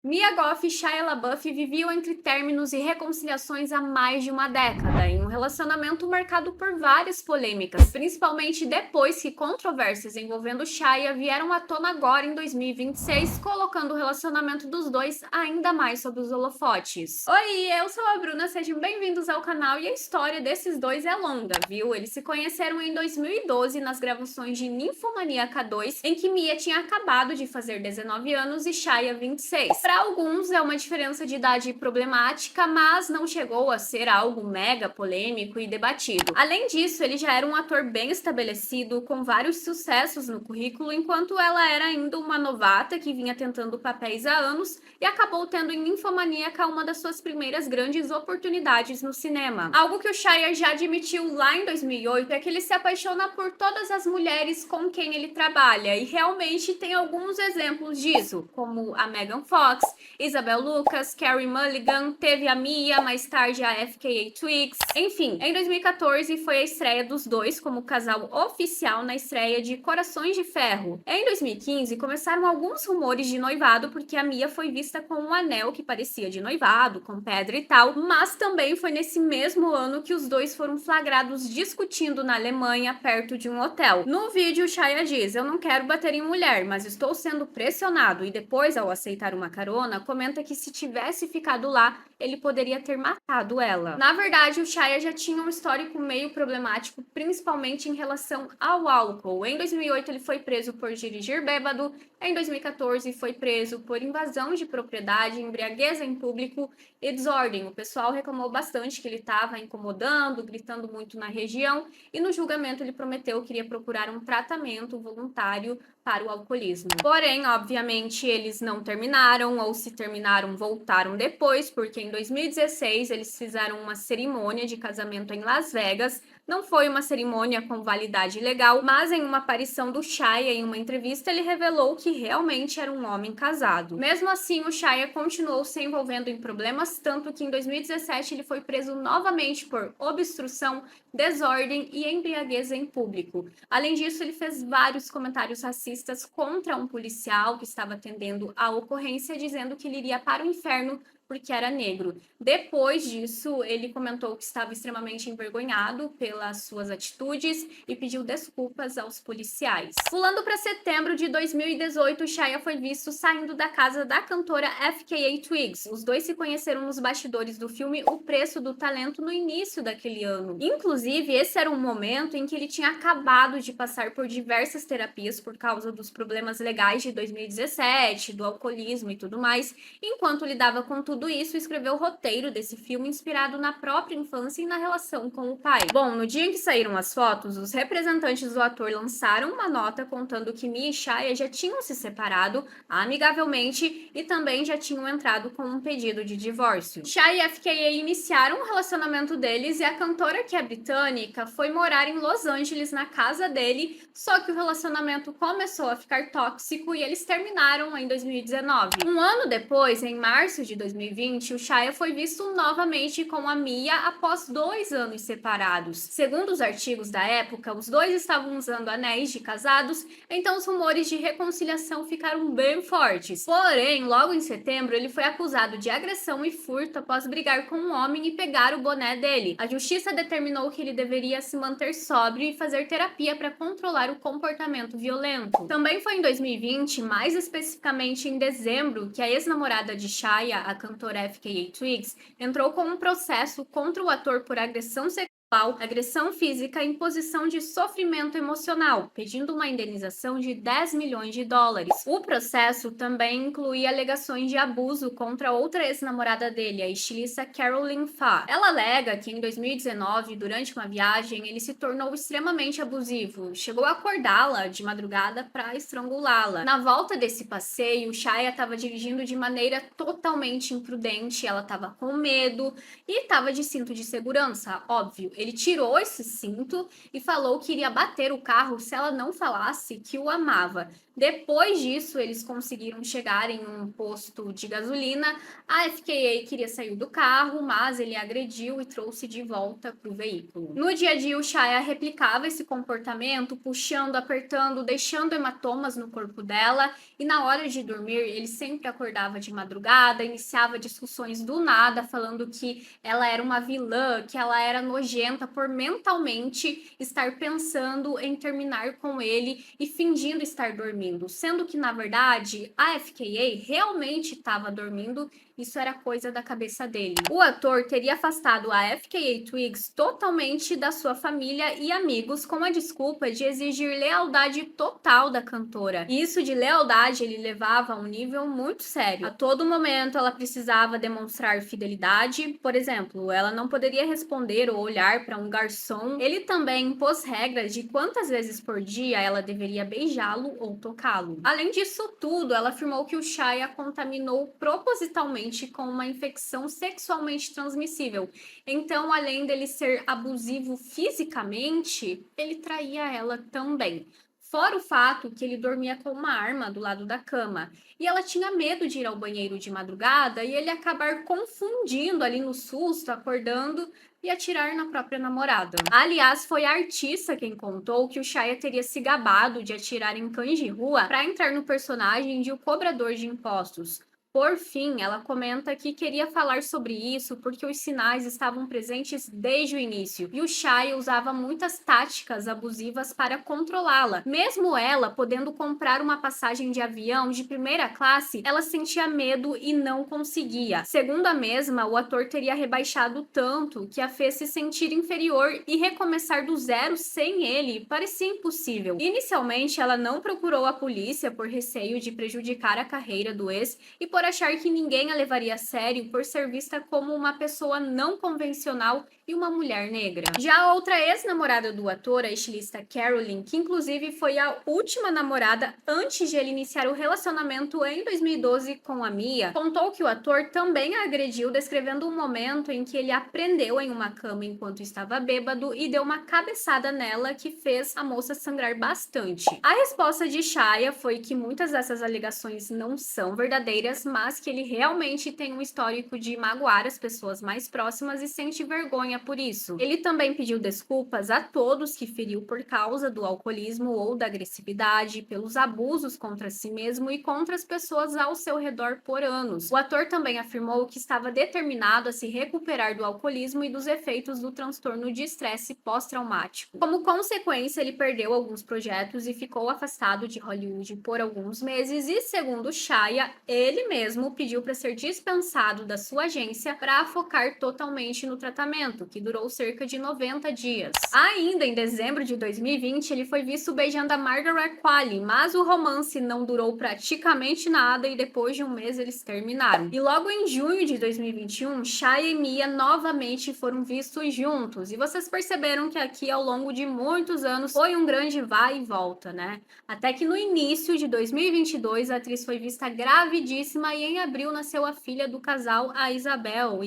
Mia Goth e Shia LaBeouf viviam entre términos e reconciliações há mais de uma década, em um relacionamento marcado por várias polêmicas, principalmente depois que controvérsias envolvendo Shia vieram à tona agora em 2026, colocando o relacionamento dos dois ainda mais sob os holofotes. Oi, eu sou a Bruna, sejam bem-vindos ao canal e a história desses dois é longa, viu? Eles se conheceram em 2012 nas gravações de Ninfomaníaca 2, em que Mia tinha acabado de fazer 19 anos e Shia 26. Para alguns é uma diferença de idade problemática, mas não chegou a ser algo mega polêmico e debatido. Além disso, ele já era um ator bem estabelecido, com vários sucessos no currículo, enquanto ela era ainda uma novata que vinha tentando papéis há anos e acabou tendo em Ninfomaníaca uma das suas primeiras grandes oportunidades no cinema. Algo que o Shia já admitiu lá em 2008 é que ele se apaixona por todas as mulheres com quem ele trabalha, e realmente tem alguns exemplos disso, como a Megan Fox, Isabel Lucas, Carey Mulligan, teve a Mia, mais tarde a FKA Twigs. Enfim, em 2014 foi a estreia dos dois como casal oficial na estreia de Corações de Ferro. Em 2015 começaram alguns rumores de noivado porque a Mia foi vista com um anel que parecia de noivado, com pedra e tal, mas também foi nesse mesmo ano que os dois foram flagrados discutindo na Alemanha, perto de um hotel. No vídeo, Shia diz: "Eu não quero bater em mulher, mas estou sendo pressionado", e depois, ao aceitar uma carona, comenta que se tivesse ficado lá, ele poderia ter matado ela. Na verdade, o Shia já tinha um histórico meio problemático, principalmente em relação ao álcool. Em 2008 ele foi preso por dirigir bêbado, em 2014 foi preso por invasão de propriedade, embriaguez em público e desordem. O pessoal reclamou bastante que ele estava incomodando, gritando muito na região, e no julgamento ele prometeu que iria procurar um tratamento voluntário para o alcoolismo. Porém, obviamente, eles não terminaram, ou se terminaram, voltaram depois, porque em 2016 eles fizeram uma cerimônia de casamento em Las Vegas. Não foi uma cerimônia com validade legal, mas em uma aparição do Shia em uma entrevista ele revelou que realmente era um homem casado. Mesmo assim, o Shia continuou se envolvendo em problemas, tanto que em 2017 ele foi preso novamente por obstrução, desordem e embriaguez em público. Além disso, ele fez vários comentários racistas contra um policial que estava atendendo a ocorrência, dizendo que ele iria para o inferno porque era negro. Depois disso, ele comentou que estava extremamente envergonhado pelas suas atitudes e pediu desculpas aos policiais. Pulando para setembro de 2018, Shia foi visto saindo da casa da cantora FKA Twigs. Os dois se conheceram nos bastidores do filme O Preço do Talento no início daquele ano. Inclusive, esse era um momento em que ele tinha acabado de passar por diversas terapias por causa dos problemas legais de 2017, do alcoolismo e tudo mais. Enquanto lidava com tudo isso, escreveu o roteiro desse filme inspirado na própria infância e na relação com o pai. Bom, no dia em que saíram as fotos, os representantes do ator lançaram uma nota contando que Mia e Shia já tinham se separado amigavelmente e também já tinham entrado com um pedido de divórcio. Shia e FKA iniciaram o relacionamento deles e a cantora, que é britânica, foi morar em Los Angeles na casa dele, só que o relacionamento começou a ficar tóxico e eles terminaram em 2019. Um ano depois, em março de 2020, o Shia foi visto novamente com a Mia após 2 anos separados. Segundo os artigos da época, os dois estavam usando anéis de casados, então os rumores de reconciliação ficaram bem fortes. Porém, logo em setembro, ele foi acusado de agressão e furto após brigar com um homem e pegar o boné dele. A justiça determinou que ele deveria se manter sóbrio e fazer terapia para controlar o comportamento violento. Também foi em 2020, mais especificamente em dezembro, que a ex-namorada de Shia, a cantora FKA Twigs, entrou com um processo contra o ator por agressão sexual, agressão física e imposição de sofrimento emocional, pedindo uma indenização de 10 milhões de dólares. O processo também incluía alegações de abuso contra outra ex-namorada dele, a estilista Caroline Fa. Ela alega que em 2019, durante uma viagem, ele se tornou extremamente abusivo, chegou a acordá-la de madrugada para estrangulá-la. Na volta desse passeio, Shia estava dirigindo de maneira totalmente imprudente, ela estava com medo e estava de cinto de segurança, óbvio. Ele tirou esse cinto e falou que iria bater o carro se ela não falasse que o amava. Depois disso, eles conseguiram chegar em um posto de gasolina. A FKA queria sair do carro, mas ele agrediu e trouxe de volta para o veículo. No dia a dia, o Shia replicava esse comportamento, puxando, apertando, deixando hematomas no corpo dela, e na hora de dormir, ele sempre acordava de madrugada, iniciava discussões do nada, falando que ela era uma vilã, que ela era nojenta por mentalmente estar pensando em terminar com ele e fingindo estar dormindo, sendo que na verdade a FKA realmente estava dormindo. Isso era coisa da cabeça dele. O ator teria afastado a FKA Twigs totalmente da sua família e amigos com a desculpa de exigir lealdade total da cantora. E isso de lealdade ele levava a um nível muito sério. A todo momento ela precisava demonstrar fidelidade. Por exemplo, ela não poderia responder ou olhar para um garçom. Ele também impôs regras de quantas vezes por dia ela deveria beijá-lo ou tocá-lo. Além disso tudo, ela afirmou que o Shia contaminou propositalmente com uma infecção sexualmente transmissível. Então, além dele ser abusivo fisicamente, ele traía ela também. Fora o fato que ele dormia com uma arma do lado da cama. E ela tinha medo de ir ao banheiro de madrugada e ele acabar confundindo ali no susto, acordando e atirar na própria namorada. Aliás, foi a artista quem contou que o Shia teria se gabado de atirar em cães de rua para entrar no personagem de O Cobrador de Impostos. Por fim, ela comenta que queria falar sobre isso porque os sinais estavam presentes desde o início e o Shia usava muitas táticas abusivas para controlá-la. Mesmo ela podendo comprar uma passagem de avião de primeira classe, ela sentia medo e não conseguia. Segundo a mesma, o ator teria rebaixado tanto que a fez se sentir inferior e recomeçar do zero sem ele parecia impossível. Inicialmente, ela não procurou a polícia por receio de prejudicar a carreira do ex e por achar que ninguém a levaria a sério por ser vista como uma pessoa não convencional e uma mulher negra. Já a outra ex-namorada do ator, a estilista Carolyn, que inclusive foi a última namorada antes de ele iniciar o relacionamento em 2012 com a Mia, contou que o ator também a agrediu, descrevendo um momento em que ele a prendeu em uma cama enquanto estava bêbado e deu uma cabeçada nela que fez a moça sangrar bastante. A resposta de Shia foi que muitas dessas alegações não são verdadeiras, mas que ele realmente tem um histórico de magoar as pessoas mais próximas e sente vergonha por isso. Ele também pediu desculpas a todos que feriu por causa do alcoolismo ou da agressividade, pelos abusos contra si mesmo e contra as pessoas ao seu redor por anos. O ator também afirmou que estava determinado a se recuperar do alcoolismo e dos efeitos do transtorno de estresse pós-traumático. Como consequência, ele perdeu alguns projetos e ficou afastado de Hollywood por alguns meses e, segundo Shia, ele mesmo pediu para ser dispensado da sua agência para focar totalmente no tratamento, que durou cerca de 90 dias. Ainda em dezembro de 2020, ele foi visto beijando a Margaret Qualley, mas o romance não durou praticamente nada e depois de um mês eles terminaram. E logo em junho de 2021, Shia e Mia novamente foram vistos juntos. E vocês perceberam que aqui ao longo de muitos anos foi um grande vai e volta, né? Até que no início de 2022 a atriz foi vista gravidíssima e em abril nasceu a filha do casal, a Isabel,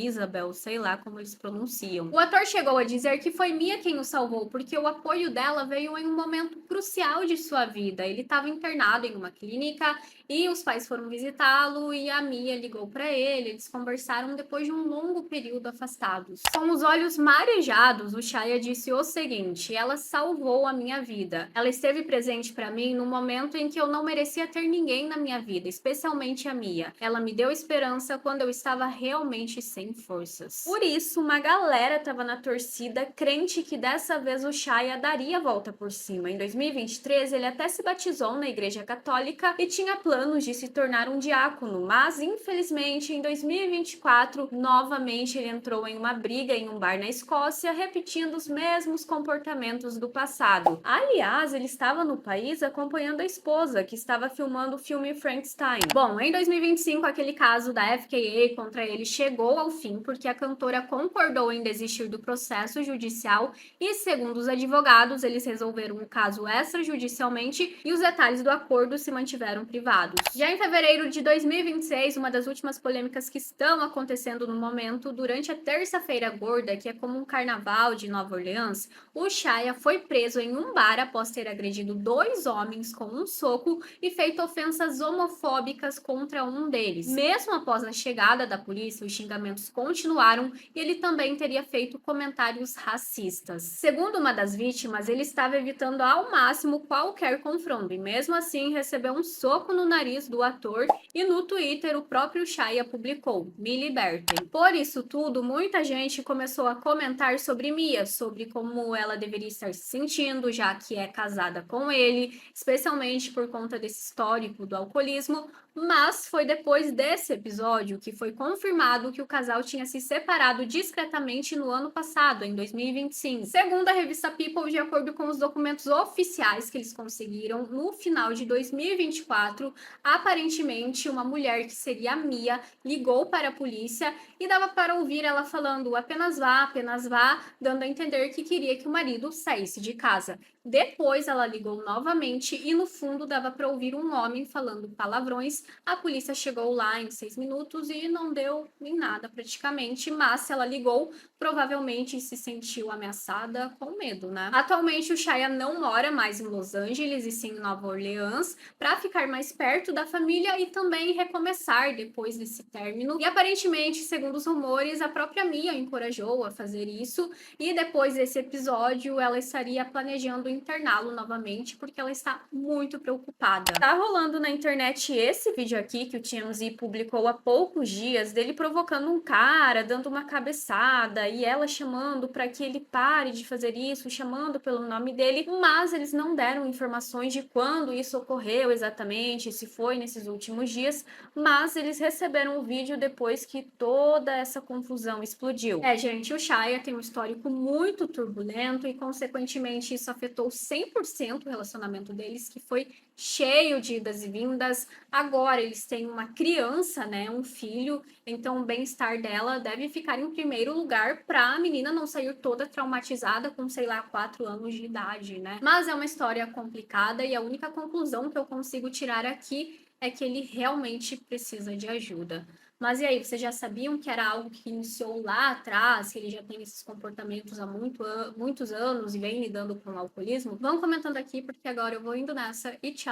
sei lá como eles pronunciam. O ator chegou a dizer que foi Mia quem o salvou, porque o apoio dela veio em um momento crucial de sua vida. Ele estava internado em uma clínica e os pais foram visitá-lo e a Mia ligou para ele, eles conversaram depois de um longo período afastados. Com os olhos marejados, o Shia disse o seguinte: ela salvou a minha vida. Ela esteve presente para mim no momento em que eu não merecia ter ninguém na minha vida, especialmente a Mia. Ela me deu esperança quando eu estava realmente sem forças. Por isso, uma galera tava na torcida, crente que dessa vez o Shia daria a volta por cima. Em 2023, ele até se batizou na Igreja Católica e tinha planos de se tornar um diácono, mas infelizmente em 2024, novamente ele entrou em uma briga em um bar na Escócia, repetindo os mesmos comportamentos do passado. Aliás, ele estava no país acompanhando a esposa, que estava filmando o filme Frankenstein. Bom, em 2025, aquele caso da FKA contra ele chegou ao fim, porque a cantora concordou em desistir desistir do processo judicial e, segundo os advogados, eles resolveram o caso extrajudicialmente e os detalhes do acordo se mantiveram privados. Já em fevereiro de 2026, uma das últimas polêmicas que estão acontecendo no momento, durante a Terça-feira Gorda, que é como um carnaval de Nova Orleans, o Shaya foi preso em um bar após ter agredido 2 homens com um soco e feito ofensas homofóbicas contra um deles. Mesmo após a chegada da polícia, os xingamentos continuaram e ele também teria feito comentários racistas. Segundo uma das vítimas, ele estava evitando ao máximo qualquer confronto e mesmo assim recebeu um soco no nariz do ator e no Twitter o próprio Shaya publicou: "Me libertem". Por isso tudo, muita gente começou a comentar sobre Mia, sobre como ela deveria estar se sentindo, já que é casada com ele, especialmente por conta desse histórico do alcoolismo, mas foi depois desse episódio que foi confirmado que o casal tinha se separado discretamente no ano passado, em 2025. Segundo a revista People, de acordo com os documentos oficiais que eles conseguiram, no final de 2024, aparentemente uma mulher que seria a Mia ligou para a polícia e dava para ouvir ela falando apenas vá, dando a entender que queria que o marido saísse de casa. Depois ela ligou novamente e no fundo dava para ouvir um homem falando palavrões. A polícia chegou lá em 6 minutos e não deu em nada praticamente, mas se ela ligou, provavelmente se sentiu ameaçada com medo, né? Atualmente o Shaya não mora mais em Los Angeles e sim em Nova Orleans, para ficar mais perto da família e também recomeçar depois desse término. E aparentemente, segundo os rumores, a própria Mia encorajou a fazer isso e depois desse episódio ela estaria planejando interná-lo novamente porque ela está muito preocupada. Tá rolando na internet esse vídeo aqui que o TMZ publicou há poucos dias dele provocando um cara, dando uma cabeçada e ela chamando para que ele pare de fazer isso, chamando pelo nome dele, mas eles não deram informações de quando isso ocorreu exatamente, se foi nesses últimos dias, mas eles receberam o vídeo depois que toda essa confusão explodiu. Gente, o Shaya tem um histórico muito turbulento e, consequentemente, isso afetou 100% o relacionamento deles, que foi cheio de idas e vindas. Agora eles têm uma criança, né, um filho, então o bem-estar dela deve ficar em primeiro lugar para a menina não sair toda traumatizada com, sei lá, 4 anos de idade, né? Mas é uma história complicada e a única conclusão que eu consigo tirar aqui é que ele realmente precisa de ajuda. Mas e aí, vocês já sabiam que era algo que iniciou lá atrás, que ele já tem esses comportamentos há muitos anos e vem lidando com o alcoolismo? Vão comentando aqui, porque agora eu vou indo nessa e tchau!